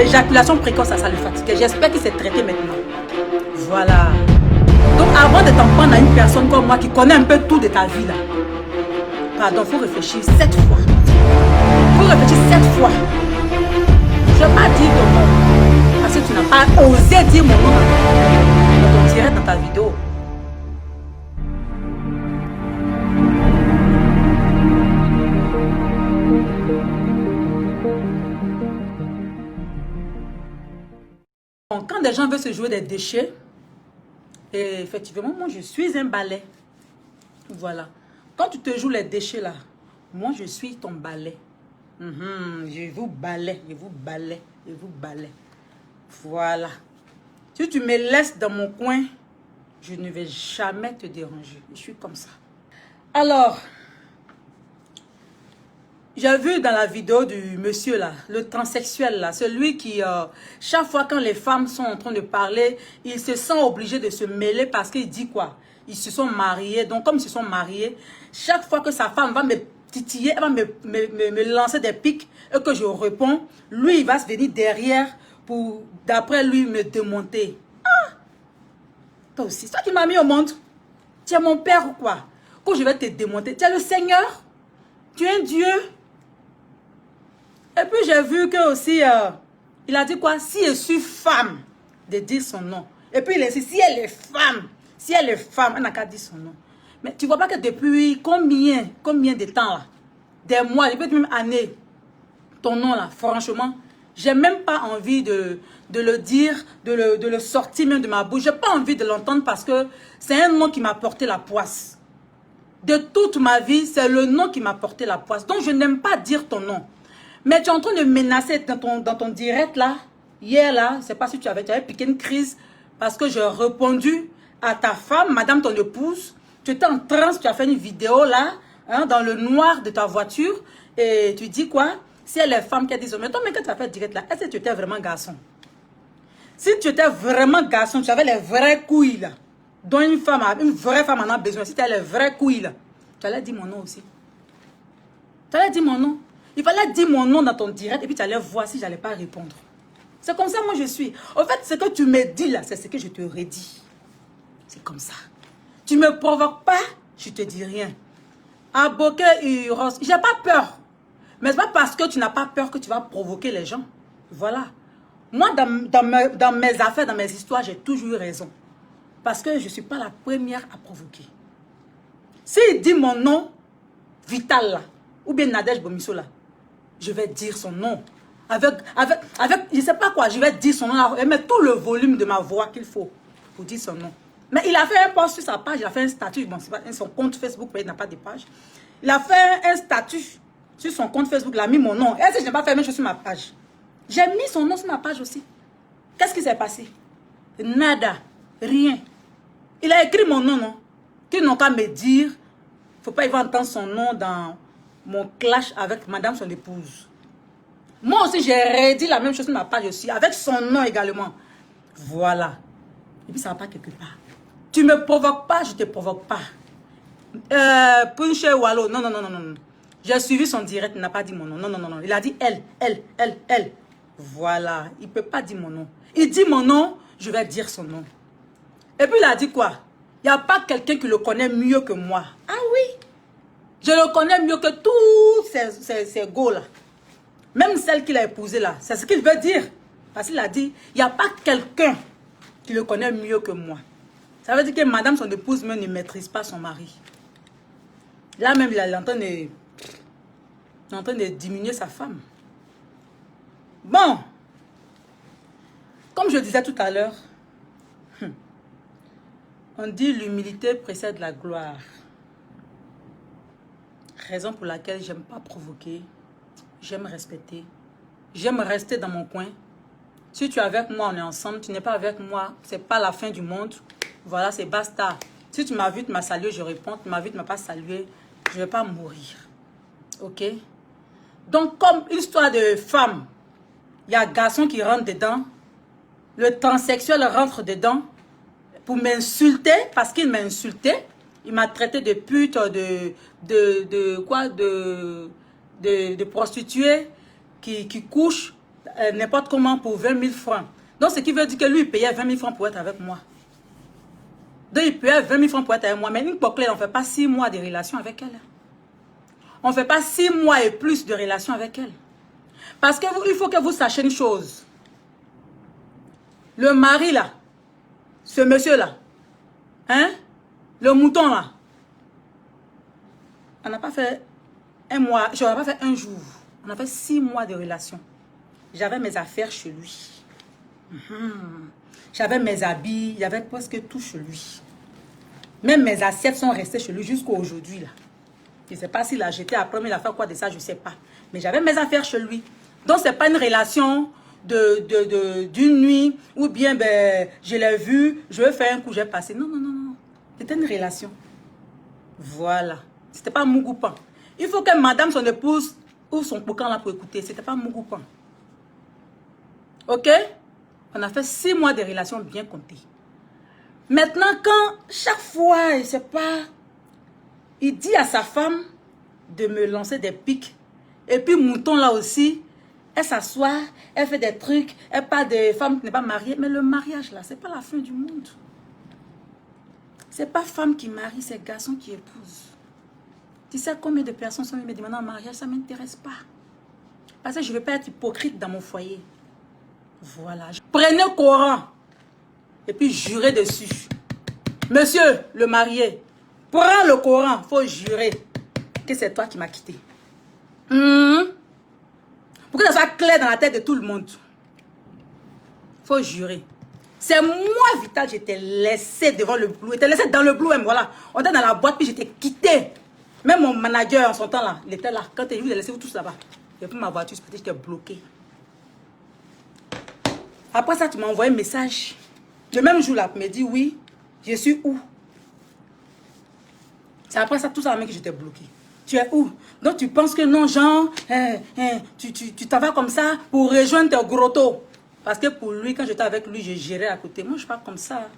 l'éjaculation précoce, ça le fatiguait. J'espère qu'il s'est traité maintenant. Voilà. Donc avant de t'en prendre à une personne comme moi qui connaît un peu tout de ta vie là, pardon, il faut réfléchir 7 fois. Il faut réfléchir 7 fois. Je ne vais pas dire ton nom. Parce que tu n'as pas osé dire mon nom dans ton direct, dans ta vidéo. Quand des gens veulent se jouer des déchets, et effectivement, moi je suis un balai. Voilà. Quand tu te joues les déchets là, moi je suis ton balai. Je vous balai, je vous balai, je vous balai. Voilà. Si tu me laisses dans mon coin, je ne vais jamais te déranger. Je suis comme ça. Alors, j'ai vu dans la vidéo du monsieur là, le transsexuel là, celui qui, chaque fois quand les femmes sont en train de parler, il se sent obligé de se mêler parce qu'il dit quoi? Ils se sont mariés, donc comme ils se sont mariés, chaque fois que sa femme va me titiller, elle va me lancer des pics et que je réponds, lui il va se venir derrière pour, d'après lui, me démonter. Ah! Toi aussi, c'est toi qui m'as mis au monde. Tu es mon père ou quoi? Quand je vais te démonter, tu es le Seigneur? Tu es un Dieu? Et puis j'ai vu que aussi, il a dit quoi? Si je suis femme, de dire son nom. Et puis il a dit, si elle est femme, elle n'a qu'à dire son nom. Mais tu vois pas que depuis combien de temps là? Des mois, peut-être même années, ton nom là, franchement, j'ai même pas envie de le dire, de le sortir même de ma bouche. J'ai pas envie de l'entendre parce que c'est un nom qui m'a porté la poisse. De toute ma vie, c'est le nom qui m'a porté la poisse. Donc je n'aime pas dire ton nom. Mais tu es en train de menacer dans ton direct là, hier là, je ne sais pas si tu avais piqué une crise parce que j'ai répondu à ta femme, madame ton épouse, tu étais en transe, tu as fait une vidéo là, hein, dans le noir de ta voiture et tu dis quoi? Si elle est femme qui a dit, mais toi, mais quand tu as fait direct là, est-ce que tu étais vraiment garçon? Si tu étais vraiment garçon, tu avais les vraies couilles là, dont une vraie femme en a besoin, si tu as les vraies couilles là, tu allais dire mon nom aussi. Tu allais dire mon nom. Il fallait dire mon nom dans ton direct et puis tu allais voir si je n'allais pas répondre. C'est comme ça moi je suis. En fait, ce que tu me dis là, c'est ce que je te redis. C'est comme ça. Tu ne me provoques pas, je te dis rien. Aboke Uros, j'ai pas peur. Mais ce n'est pas parce que tu n'as pas peur que tu vas provoquer les gens. Voilà. Moi, dans mes affaires, dans mes histoires, j'ai toujours eu raison. Parce que je ne suis pas la première à provoquer. S'il dit mon nom, Vital là, ou bien Nadège Bomisso là, je vais dire son nom. Avec, je ne sais pas quoi, je vais dire son nom. Elle met tout le volume de ma voix qu'il faut pour dire son nom. Mais il a fait un post sur sa page, il a fait un statut. Bon, c'est pas son compte Facebook, mais il n'a pas de page. Il a fait un statut sur son compte Facebook, il a mis mon nom. Et si je n'ai pas fait la même chose sur ma page, j'ai mis son nom sur ma page aussi. Qu'est-ce qui s'est passé? Nada, rien. Il a écrit mon nom, non? Qu'ils n'ont qu'à me dire, il ne faut pas y entendre son nom dans mon clash avec madame son épouse. Moi aussi, j'ai redit la même chose sur ma page aussi, avec son nom également. Voilà. Et puis ça va pas quelque part. Tu me provoques pas, je te provoque pas. Punche Wallo, non. J'ai suivi son direct, il n'a pas dit mon nom. Non. Il a dit elle. Voilà. Il ne peut pas dire mon nom. Il dit mon nom, je vais dire son nom. Et puis il a dit quoi? Il n'y a pas quelqu'un qui le connaît mieux que moi. Ah oui? Je le connais mieux que tous ces go là. Même celle qu'il a épousée là. C'est ce qu'il veut dire. Parce qu'il a dit, il n'y a pas quelqu'un qui le connaît mieux que moi. Ça veut dire que madame, son épouse, même ne maîtrise pas son mari. Là même, il est en train de diminuer sa femme. Bon. Comme je disais tout à l'heure, on dit l'humilité précède la gloire. Raison pour laquelle j'aime pas provoquer, j'aime respecter, j'aime rester dans mon coin. Si tu es avec moi, on est ensemble. Tu n'es pas avec moi, c'est pas la fin du monde. Voilà, c'est basta. Si tu m'as vu, tu m'as salué, je réponds. Tu m'as vu, tu m'as pas salué, je vais pas mourir. Ok? Donc, comme histoire de femme, il y a un garçon qui rentre dedans, le transsexuel rentre dedans pour m'insulter parce qu'il m'a insulté. Il m'a traité de pute, de prostituée qui couche n'importe comment pour 20 000 francs. Donc, ce qui veut dire que lui, il payait 20 000 francs pour être avec moi. Donc, il payait 20 000 francs pour être avec moi. Mais une Poclé, on ne fait pas 6 mois de relation avec elle. On ne fait pas 6 mois et plus de relation avec elle. Parce qu'il faut que vous sachiez une chose. Le mari, là, ce monsieur-là, hein, le mouton, là, on n'a pas fait un mois, je n'ai pas fait un jour. On a fait 6 mois de relation. J'avais mes affaires chez lui. J'avais mes habits, il y avait presque tout chez lui. Même mes assiettes sont restées chez lui jusqu'à aujourd'hui, là. Je ne sais pas s'il a jeté après, mais il a fait quoi de ça, je ne sais pas. Mais j'avais mes affaires chez lui. Donc, ce n'est pas une relation d'une nuit, ou bien, ben, je l'ai vu, je vais faire un coup, j'ai passé. Non, non, non, non. C'était une relation. Voilà. Ce n'était pas Mougoupan. Il faut que madame, son épouse, ou son coquin là pour écouter. Ce n'était pas Mougoupan. Ok? On a fait 6 mois de relation bien comptées. Maintenant, quand chaque fois, je ne sais pas, il dit à sa femme de me lancer des pics. Et puis, mouton là aussi, elle s'assoit, elle fait des trucs, elle parle de femme qui n'est pas mariée. Mais le mariage là, ce n'est pas la fin du monde. Ce n'est pas femme qui marie, c'est garçon qui épouse. Tu sais combien de personnes sont me demandant en mariage, ça ne m'intéresse pas. Parce que je ne veux pas être hypocrite dans mon foyer. Voilà. Prenez le Coran et puis jurez dessus. Monsieur le marié, prends le Coran, il faut jurer que c'est toi qui m'as quitté. Pour que ça soit clair dans la tête de tout le monde. Il faut jurer. C'est moi, Vital, j'étais laissé devant le Blue. J'étais laissé dans le Blue, voilà. On était dans la boîte, puis j'étais quitté. Même mon manager, en son temps là, il était là. Quand il a laissé vous tous là-bas. Et puis ma voiture, j'étais bloqué. Après ça, tu m'as envoyé un message. Le même jour là, tu me dis oui, je suis où? C'est après ça, tout ça, que j'étais bloqué. Tu es où? Donc tu penses que non, Jean, tu t'en vas comme ça pour rejoindre tes grottos. Parce que pour lui, quand j'étais avec lui, je gérais à côté. Moi, je ne suis pas comme ça.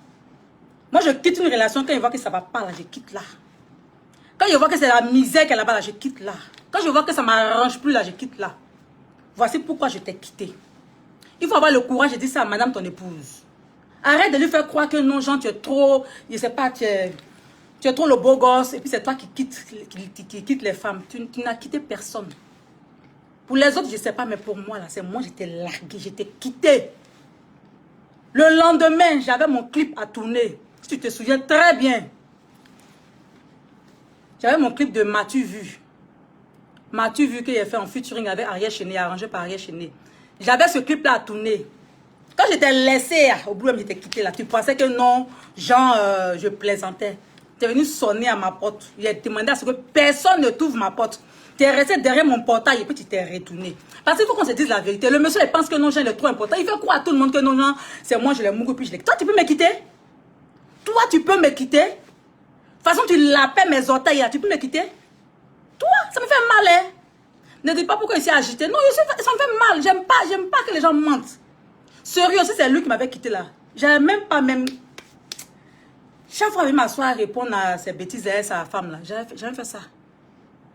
Moi, je quitte une relation quand je vois que ça ne va pas, là, je quitte là. Quand je vois que c'est la misère qu'elle a là-bas, là, je quitte là. Quand je vois que ça ne m'arrange plus, là, je quitte là. Voici pourquoi je t'ai quitté. Il faut avoir le courage de dire ça à madame ton épouse. Arrête de lui faire croire que non, Jean, tu es trop, je ne sais pas, tu es trop le beau gosse. Et puis c'est toi qui quitte les femmes. Tu n'as quitté personne. Pour les autres, je ne sais pas, mais pour moi, là, c'est moi, j'étais larguée, j'étais quittée. Le lendemain, j'avais mon clip à tourner. Si tu te souviens très bien. J'avais mon clip de M'as-tu vu? M'as-tu vu qu'il a fait en featuring avec Ariel Chené, arrangé par Ariel Chené. J'avais ce clip-là à tourner. Quand j'étais laissée, au bout, j'étais quittée là. Tu pensais que non, genre, je plaisantais. Tu es venu sonner à ma porte. Il a demandé à ce que personne ne t'ouvre ma porte. Tu es resté derrière mon portail et puis tu t'es retourné. Parce qu'il faut qu'on se dise la vérité. Le monsieur, il pense que non, Jean, il est trop important. Il fait croire à tout le monde que non, non, c'est moi, je l'ai mouru, puis je l'ai. Toi, tu peux me quitter? Toi, tu peux me quitter? De toute façon, tu lapais mes orteils là. Tu peux me quitter? Toi, ça me fait mal, hein? Ne dis pas pourquoi il s'est agité. Non, ça me fait mal. J'aime pas que les gens mentent. Sérieux, aussi, c'est lui qui m'avait quitté là. J'avais même pas même... Chaque fois, il m'assoit à répondre à ces bêtises à sa femme là. J'avais fait ça.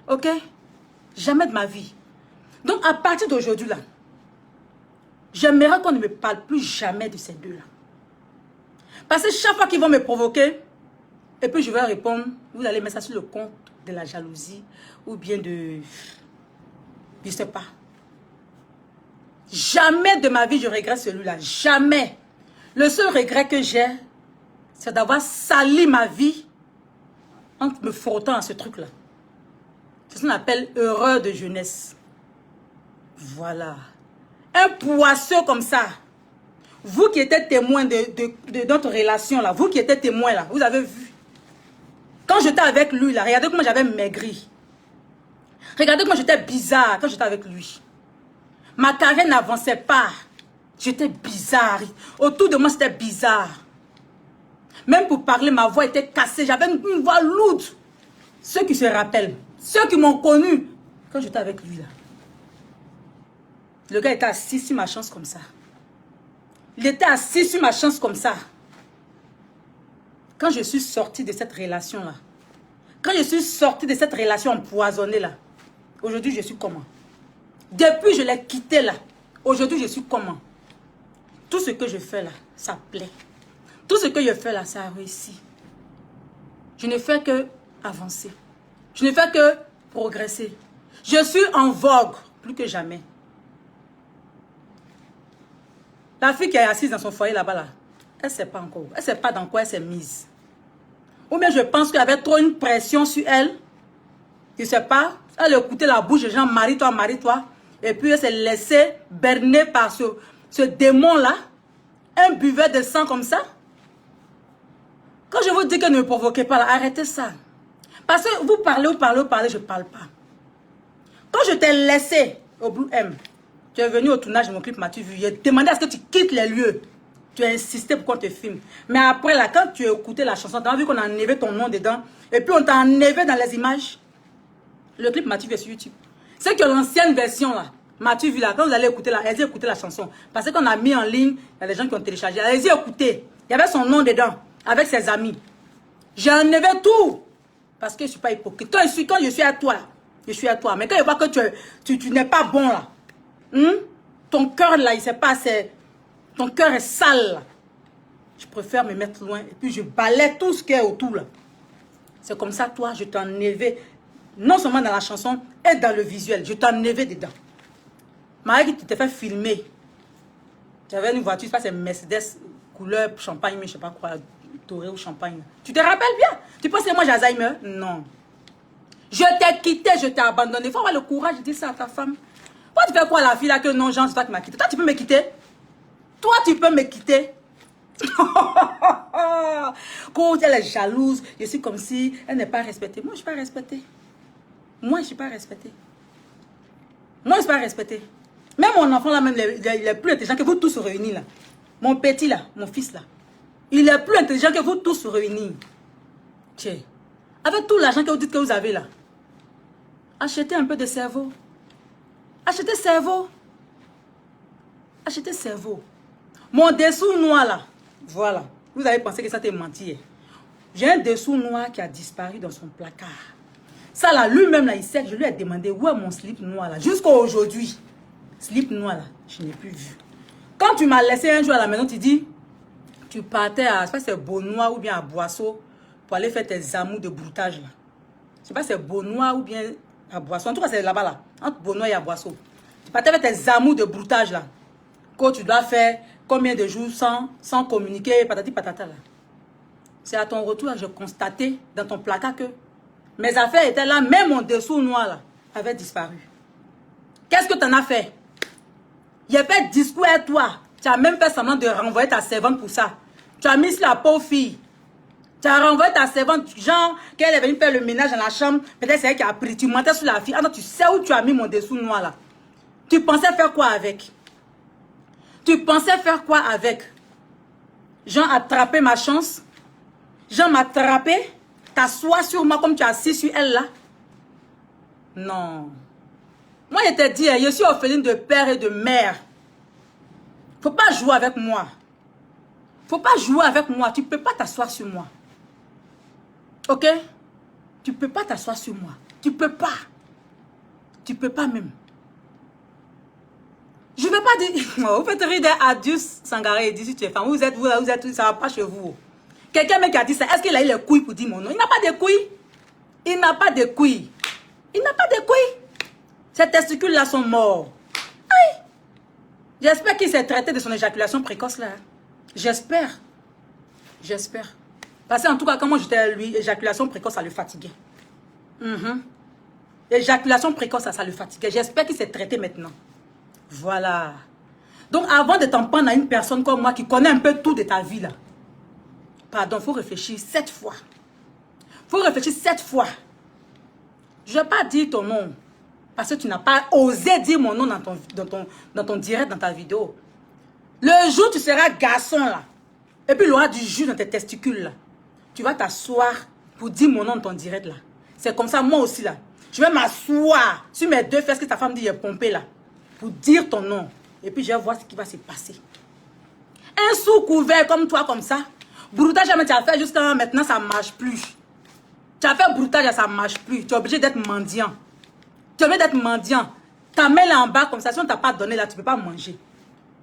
Ok? Jamais de ma vie. Donc, à partir d'aujourd'hui là, j'aimerais qu'on ne me parle plus jamais de ces deux là. Parce que chaque fois qu'ils vont me provoquer, et puis je vais répondre, vous allez mettre ça sur le compte de la jalousie ou bien de... Je ne sais pas. Jamais de ma vie je regrette celui-là. Jamais. Le seul regret que j'ai, c'est d'avoir sali ma vie en me frottant à ce truc-là. C'est ce qu'on appelle erreur de jeunesse. Voilà. Un poisson comme ça. Vous qui étiez témoin de notre relation là, vous qui étiez témoin là, vous avez vu. Quand j'étais avec lui là, regardez comment j'avais maigri. Regardez comment j'étais bizarre quand j'étais avec lui. Ma carrière n'avançait pas. J'étais bizarre. Autour de moi, c'était bizarre. Même pour parler, ma voix était cassée. J'avais une voix lourde. Ceux qui se rappellent, ceux qui m'ont connu quand j'étais avec lui là. Le gars était assis sur ma chance comme ça. Il était assis sur ma chance comme ça. Quand je suis sortie de cette relation-là, quand je suis sortie de cette relation empoisonnée-là, aujourd'hui, je suis comment? Depuis je l'ai quitté là, Aujourd'hui, je suis comment? Tout ce que je fais là, ça plaît. Tout ce que je fais là, ça a réussi. Je ne fais que avancer. Je ne fais que progresser. Je suis en vogue, plus que jamais. La fille qui est assise dans son foyer là-bas, là, elle ne sait pas encore. Elle ne sait pas dans quoi elle s'est mise. Ou bien je pense qu'il y avait trop une pression sur elle. Je ne sais pas. Elle écoutait la bouche des gens, marie-toi, marie-toi. Et puis elle s'est laissée berner par ce démon-là. Un buveur de sang comme ça. Quand je vous dis que ne me provoquez pas, là, arrêtez ça. Parce que vous parlez, je ne parle pas. Quand je t'ai laissé au Blue M, tu es venu au tournage de mon clip, m'as-tu vu? J'ai demandé à ce que tu quittes les lieux. Tu as insisté pour qu'on te filme. Mais après, là, quand tu as écouté la chanson, tu as vu qu'on a enlevé ton nom dedans. Et puis on t'a enlevé dans les images. Le clip, m'as-tu vu sur YouTube? C'est que l'ancienne version, là, m'as-tu vu là? Quand vous allez écouter là, allez écouter la chanson. Parce qu'on a mis en ligne, il y a des gens qui ont téléchargé. Allez-y écouter. Il y avait son nom dedans, avec ses amis. J'ai enlevé tout. Parce que je ne suis pas hypocrite. Quand je suis à toi, je suis à toi. Mais quand je vois que tu n'es pas bon là, ton cœur là, il sait pas, ton cœur est sale là. Je préfère me mettre loin et puis je balaie tout ce qui est autour là. C'est comme ça, toi, je t'ai enlevé, non seulement dans la chanson, et dans le visuel. Je t'ai enlevé dedans. Marie, tu t'es fait filmer. Tu avais une voiture, c'est Mercedes couleur champagne, mais je sais pas quoi, doré ou champagne. Tu te rappelles bien? Tu penses que moi j'ai Alzheimer? Non. Je t'ai quitté, je t'ai abandonné. Il faut avoir le courage de dire ça à ta femme. Toi, tu fais quoi la fille là que non, Jean, c'est toi qui m'as quitté. Toi, tu peux me quitter? Toi, tu peux me quitter? Quand elle est jalouse, je suis comme si elle n'est pas respectée. Moi, je ne suis pas respectée. Moi, je ne suis pas respectée. Moi, je ne suis pas respectée. Même mon enfant là, même, il est plus intelligent que vous tous réunis là. Mon petit là, mon fils là. Il est plus intelligent que vous tous réunis. Tiens. Avec tout l'argent que vous dites que vous avez là. Achetez un peu de cerveau. Achetez cerveau. Achetez cerveau. Mon dessous noir là. Voilà. Vous avez pensé que ça t'est menti. J'ai un dessous noir qui a disparu dans son placard. Ça là, lui-même là, il sait que je lui ai demandé où est mon slip noir là. Jusqu'à aujourd'hui. Slip noir là, je n'ai plus vu. Quand tu m'as laissé un jour à la maison, tu dis, tu partais à, je sais pas si c'est Beaunois ou bien à Boisseau pour aller faire tes amours de broutage là. Je sais pas si c'est Beaunois ou bien à Boisseau. En tout cas, c'est là-bas là. Entre Beaunois et à Boisseau. Tu partais faire tes amours de broutage là. Quand tu dois faire combien de jours sans communiquer, patati patata là. C'est à ton retour que j'ai constaté dans ton placard que mes affaires étaient là, même mon dessous noir là avait disparu. Qu'est-ce que tu en as fait? Il a fait discours à toi. Tu as même fait semblant de renvoyer ta servante pour ça. Tu as mis sur la pauvre fille. Tu as renvoyé ta servante, genre, qu'elle est venue faire le ménage dans la chambre. Peut-être c'est elle qui a pris. Tu mentais sur la fille. Ah non, tu sais où tu as mis mon dessous noir là. Tu pensais faire quoi avec? Tu pensais faire quoi avec? Jean attraper ma chance? Jean m'attraper? T'asseoir sur moi comme tu as assis sur elle là? Non. Moi, je t'ai dit, je suis orpheline de père et de mère. Faut pas jouer avec moi. Faut pas jouer avec moi. Tu peux pas t'asseoir sur moi. Ok? Tu peux pas t'asseoir sur moi. Tu peux pas. Tu peux pas même. Je vais pas dire... Vous faites rire d'Adius Sangaré et dit si tu es femme. Vous êtes, ça va pas chez vous. Quelqu'un qui a dit ça, est-ce qu'il a eu les couilles pour dire mon nom? Il n'a pas de couilles. Il n'a pas de couilles. Il n'a pas de couilles. Ces testicules-là sont morts. Aïe. J'espère qu'il s'est traité de son éjaculation précoce là. J'espère. J'espère. Parce qu'en tout cas, quand moi j'étais à lui, éjaculation précoce, ça le fatiguait. Éjaculation précoce, ça le fatiguait. J'espère qu'il s'est traité maintenant. Voilà. Donc avant de t'en prendre à une personne comme moi qui connaît un peu tout de ta vie là, pardon, il faut réfléchir 7 fois. Il faut réfléchir 7 fois. Je ne vais pas dire ton nom. Parce que tu n'as pas osé dire mon nom dans ton direct, dans ta vidéo. Le jour où tu seras garçon là, et puis il y aura du jus dans tes testicules là, tu vas t'asseoir pour dire mon nom dans ton direct là. C'est comme ça, moi aussi là. Je vais m'asseoir sur mes 2 fesses que ta femme dit j'ai pompé là, pour dire ton nom. Et puis je vais voir ce qui va se passer. Un sous-couvert comme toi, comme ça, broutage, tu as fait jusqu'à maintenant, ça ne marche plus. Tu as fait broutage, ça ne marche plus. Tu es obligé d'être mendiant. Tu es obligé d'être mendiant. Ta main là en bas comme ça, si on t'a pas donné là, tu peux pas manger.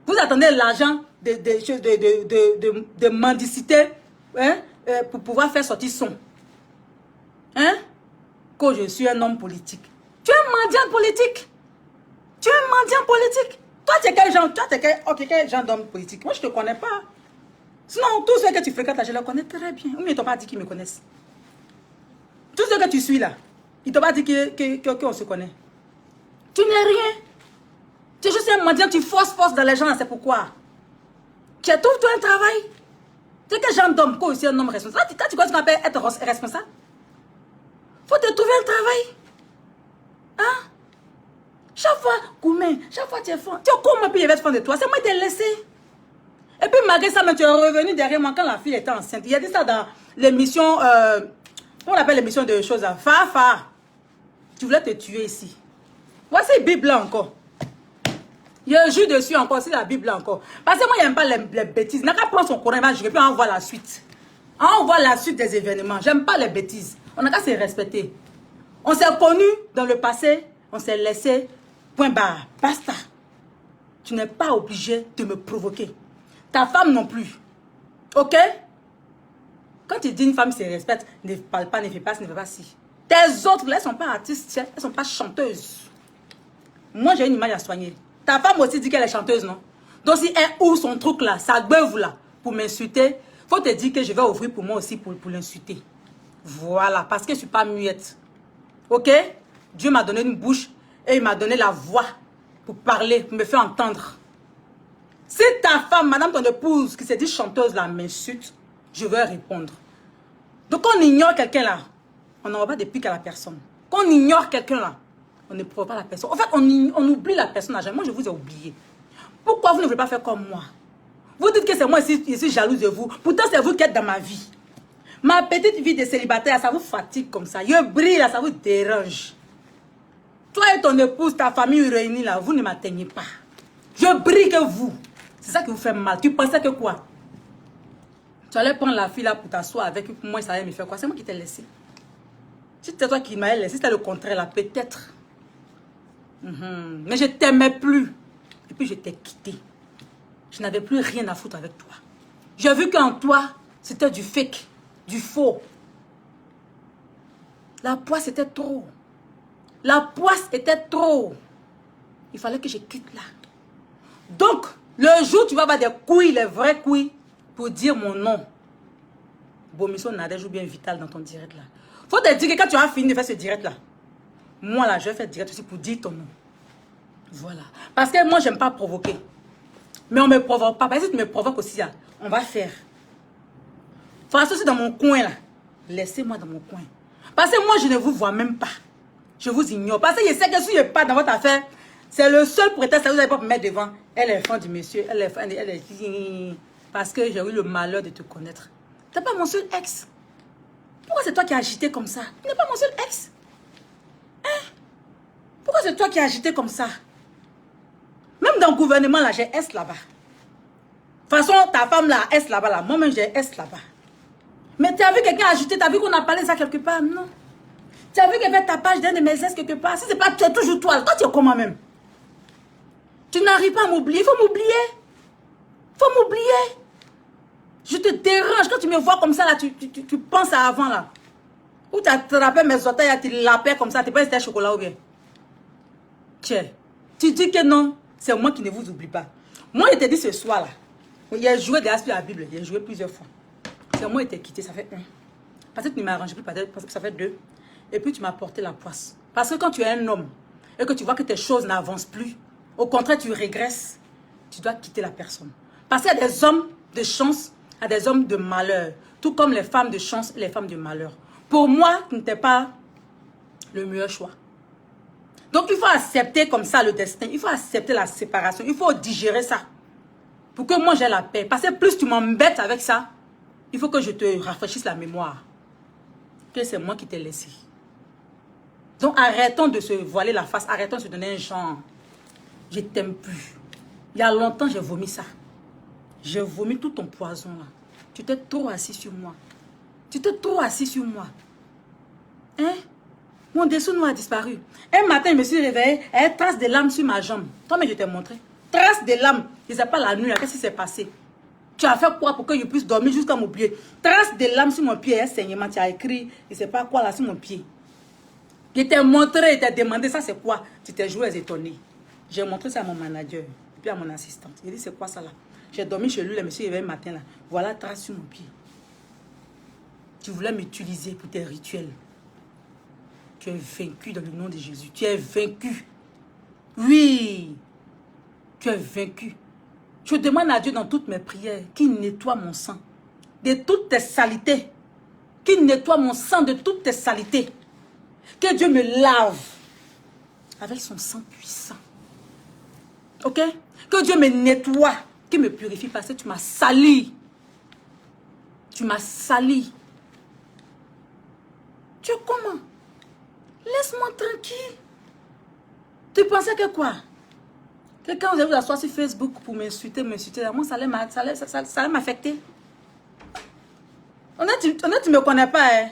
Vous attendez l'argent de mendicité hein, pour pouvoir faire sortir son. Hein? Que je suis un homme politique. Tu es un mendiant politique. Tu es un mendiant politique. Toi, tu es quel genre, quel genre d'homme politique? Moi, je ne te connais pas. Sinon, tous ceux que tu fréquentes là, je les connais très bien. Ou ils ne t'ont pas dit qu'ils me connaissent. Tous ceux que tu suis là, ils ne t'ont pas dit qu'on se connaît. Tu n'es rien. Tu es juste un mendiant, tu forces dans les gens, c'est pourquoi. Tu trouves-toi un travail. Tu es quel genre d'homme? Quoi aussi un homme responsable? Quand tu crois qu'on appelle être responsable? Faut te trouver un travail. Hein? Chaque fois, Koumen, chaque fois tu es fort. Tu es comment puis il va te fond de toi? C'est moi qui t'ai laissé. Et puis malgré ça, mais tu es revenu derrière moi quand la fille était enceinte. Il a dit ça dans l'émission, on l'appelle l'émission de choses à Fafa. Tu voulais te tuer ici. Voici la Bible là encore. Je jure dessus encore, c'est la Bible là encore. Parce que moi, il n'aime pas les bêtises. Il n'a qu'à prendre son Coran, il va jurer, puis on voit la suite. On voit la suite des événements. J'aime pas les bêtises. On n'a qu'à se respecter. On s'est connus dans le passé, on s'est laissé, point barre, basta. Tu n'es pas obligé de me provoquer. Ta femme non plus. Ok? Quand tu dis une femme se respecte, ne parle pas, ne fait pas, ne fait pas si. Tes autres, là, elles ne sont pas artistes, elles ne sont pas chanteuses. Moi, j'ai une image à soigner. Ta femme aussi dit qu'elle est chanteuse, non? Donc, si elle ouvre son truc là, sa beuve là, pour m'insulter, faut te dire que je vais ouvrir pour moi aussi pour l'insulter. Voilà, parce que je ne suis pas muette. Ok? Dieu m'a donné une bouche et il m'a donné la voix pour parler, pour me faire entendre. Si ta femme, madame ton épouse, qui se dit chanteuse là, m'insulte, je vais répondre. Donc, on ignore quelqu'un là, on n'envoie pas de pique à la personne. Quand on ignore quelqu'un là, on ne provoque pas la personne. En fait, on oublie la personne. Moi, je vous ai oublié. Pourquoi vous ne voulez pas faire comme moi? Vous dites que c'est moi ici, je suis jalouse de vous. Pourtant, c'est vous qui êtes dans ma vie. Ma petite vie de célibataire, ça vous fatigue comme ça. Je brille là, ça vous dérange. Toi et ton épouse, ta famille réunie là, vous ne m'atteignez pas. Je brille que vous. C'est ça qui vous fait mal. Tu pensais que quoi? Tu allais prendre la fille là pour t'asseoir avec moi, ça allait me faire quoi? C'est moi qui t'ai laissé. Si c'était toi qui m'avais laissé, c'était le contraire là, peut-être. Mais je t'aimais plus. Et puis je t'ai quitté. Je n'avais plus rien à foutre avec toi. J'ai vu qu'en toi, c'était du fake, du faux. La poisse était trop. La poisse était trop. Il fallait que je quitte là. Donc, le jour où tu vas avoir des couilles, les vraies couilles, pour dire mon nom. Bomisson Nadège ou bien Vital dans ton direct là. Faut te dire que quand tu as fini de faire ce direct là, moi là, je vais faire direct aussi pour dire ton nom. Voilà. Parce que moi, j'aime pas provoquer. Mais on ne me provoque pas. Parce que tu me provoques aussi là, on va faire. Faut aussi dans mon coin là. Laissez-moi dans mon coin. Parce que moi, je ne vous vois même pas. Je vous ignore. Parce que je sais que si je n'ai pas dans votre affaire, c'est le seul prétexte que vous n'allez pas me mettre devant. Elle est fan du monsieur. Elle est fan de... Elle est... Parce que j'ai eu le malheur de te connaître. Tu n'es pas mon seul ex. Pourquoi c'est toi qui as agité comme ça? Tu n'es pas mon seul ex. Hein? Pourquoi c'est toi qui as agité comme ça? Même dans le gouvernement, là, j'ai S là-bas. De toute façon, ta femme là, S là-bas, là. Moi-même, j'ai S là-bas. Mais tu as vu quelqu'un agiter, tu as vu qu'on a parlé de ça quelque part? Non. Tu as vu qu'il y avait ta page d'un de mes S quelque part? Si c'est pas, tu es toujours toi. Toi, tu es comment même? Tu n'arrives pas à m'oublier. Il faut m'oublier. Il faut m'oublier. Je te dérange. Quand tu me vois comme ça, là, tu penses à avant, là. Ou tu as attrapé mes orteils, tu lapais comme ça, tu penses que c'était un chocolat ou bien? Tiens. Tu dis que non, c'est moi qui ne vous oublie pas. Moi, je t'ai dit ce soir, là. Il a joué derrière la Bible. Il a joué plusieurs fois. C'est moi qui t'ai quitté, ça fait 1. Parce que tu ne m'as arrangé plus, parce que ça fait 2. Et puis, tu m'as porté la poisse. Parce que quand tu es un homme, et que tu vois que tes choses n'avancent plus, au contraire, tu régresses, tu dois quitter la personne. Parce qu'il y a des hommes de chance, il y a des hommes de malheur. Tout comme les femmes de chance et les femmes de malheur. Pour moi, tu n'étais pas le meilleur choix. Donc, il faut accepter comme ça le destin. Il faut accepter la séparation. Il faut digérer ça. Pour que moi, j'ai la paix. Parce que plus tu m'embêtes avec ça, il faut que je te rafraîchisse la mémoire. Que c'est moi qui t'ai laissé. Donc, arrêtons de se voiler la face. Arrêtons de se donner un genre. Je t'aime plus. Il y a longtemps, j'ai vomi ça. J'ai vomi tout ton poison là. Tu t'es trop assis sur moi. Tu t'es trop assis sur moi. Hein? Mon dessous noir a disparu. Un matin, je me suis réveillée, il y a une trace de lame sur ma jambe. Toi, mais je t'ai montré. Trace de lame. Je ne sais pas la nuit, qu'est-ce qui s'est passé? Tu as fait quoi pour que je puisse dormir jusqu'à mon pied? Trace de lame sur mon pied, un saignement. Tu as écrit, je ne sais pas quoi là sur mon pied. Je t'ai montré, je t'ai demandé, ça c'est quoi? Tu t'es joué étonné. J'ai montré ça à mon manager, puis à mon assistante. Il dit, c'est quoi ça là? J'ai dormi chez lui, le monsieur réveillé le matin là. Voilà, trace sur mon pied. Tu voulais m'utiliser pour tes rituels. Tu es vaincu dans le nom de Jésus. Tu es vaincu. Oui. Tu es vaincu. Je demande à Dieu dans toutes mes prières qu'il nettoie mon sang de toutes tes saletés. Qu'il nettoie mon sang de toutes tes saletés. Que Dieu me lave avec son sang puissant. Ok? Que Dieu me nettoie, qu'il me purifie parce que tu m'as sali. Tu m'as sali. Tu es comment? Laisse-moi tranquille. Tu pensais que quoi? Quelqu'un vous avez asseoir sur Facebook pour m'insulter. Moi, ça allait m'affecter. Honnête, tu ne me connais pas. Hein?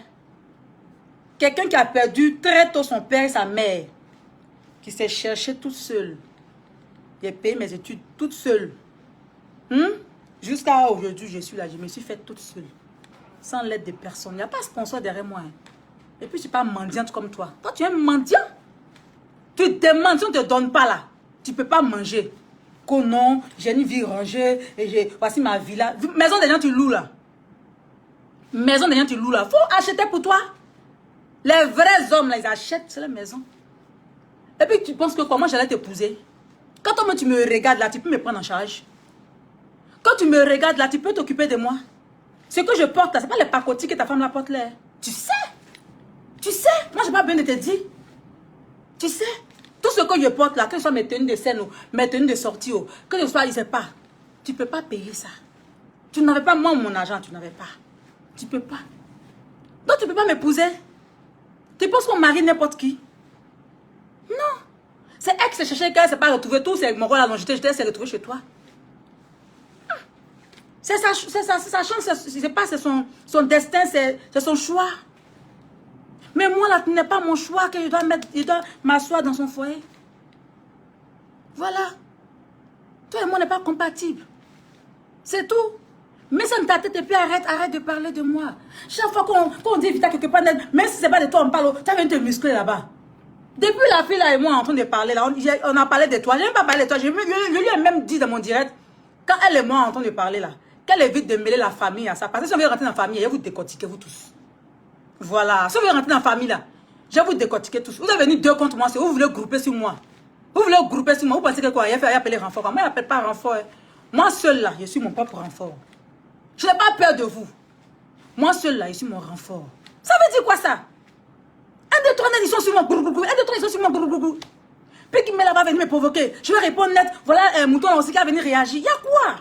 Quelqu'un qui a perdu très tôt son père et sa mère. Qui s'est cherché toute seule. J'ai payé mes études toute seule. Jusqu'à aujourd'hui, je suis là. Je me suis faite toute seule. Sans l'aide de personne. Il n'y a pas de sponsor derrière moi. Hein? Et puis, tu n'es pas mendiante comme toi. Toi, tu es mendiant. Tu demandes, si on ne te donne pas là, tu ne peux pas manger. Que non, j'ai une vie rangée, et voici ma villa. Maison des gens, tu loues là. Maison des gens, tu loues là. Faut acheter pour toi. Les vrais hommes là, ils achètent la maison. Et puis, tu penses que comment j'allais t'épouser? Quand toi, tu me regardes là, tu peux me prendre en charge. Quand tu me regardes là, tu peux t'occuper de moi. Ce que je porte là, ce n'est pas les pacotis que ta femme la porte là. Tu sais? Tu sais? Moi, je n'ai pas besoin de te dire. Tu sais? Tout ce que je porte là, que ce soit mes tenues de scène, mes tenues de sortie, que ce soit, il ne sait pas. Tu ne peux pas payer ça. Tu n'avais pas, moi, mon argent, tu n'avais pas. Tu ne peux pas. Donc, tu ne peux pas m'épouser. Tu penses qu'on marie n'importe qui? Non. C'est elle qui s'est cherchée, qu'elle ne s'est pas retrouvée. Tout, c'est mon rôle à longité, je t'ai laissé retrouver chez toi. C'est sa chance, c'est son destin, c'est son choix. Mais moi, là, ce n'est pas mon choix que je dois m'asseoir dans son foyer. Voilà. Toi et moi, on n'est pas compatibles. C'est tout. Mais ça ne ta tête et puis arrête de parler de moi. Chaque fois qu'on dit vite à quelque part, même si ce n'est pas de toi, on parle, tu as venir te muscler là-bas. Depuis la fille là et moi en train de parler, là, on a parlé de toi. Je n'ai même pas parlé de toi. Je lui ai même dit dans mon direct, quand elle et moi en train de parler là, qu'elle évite de mêler la famille à ça. Parce que si on veut rentrer dans la famille, elle va vous décortiquer, vous tous. Voilà. Si on veut rentrer dans la famille là, je vais vous décortiquer tous. Vous êtes venus deux contre moi, vous voulez grouper sur moi. Vous voulez grouper sur moi. Vous pensez que quoi? Il a appelé renfort. Moi, il n'appelle pas renfort. Moi seul là, je suis mon propre renfort. Je n'ai pas peur de vous. Moi seul là, je suis mon renfort. Ça veut dire quoi ça? Un, deux, trois, ils sont sur moi. Un, deux, trois, ils sont sur moi. Puis qui me là va venir me provoquer. Je vais répondre net. Voilà un mouton aussi qui va venir réagir. Il y a quoi?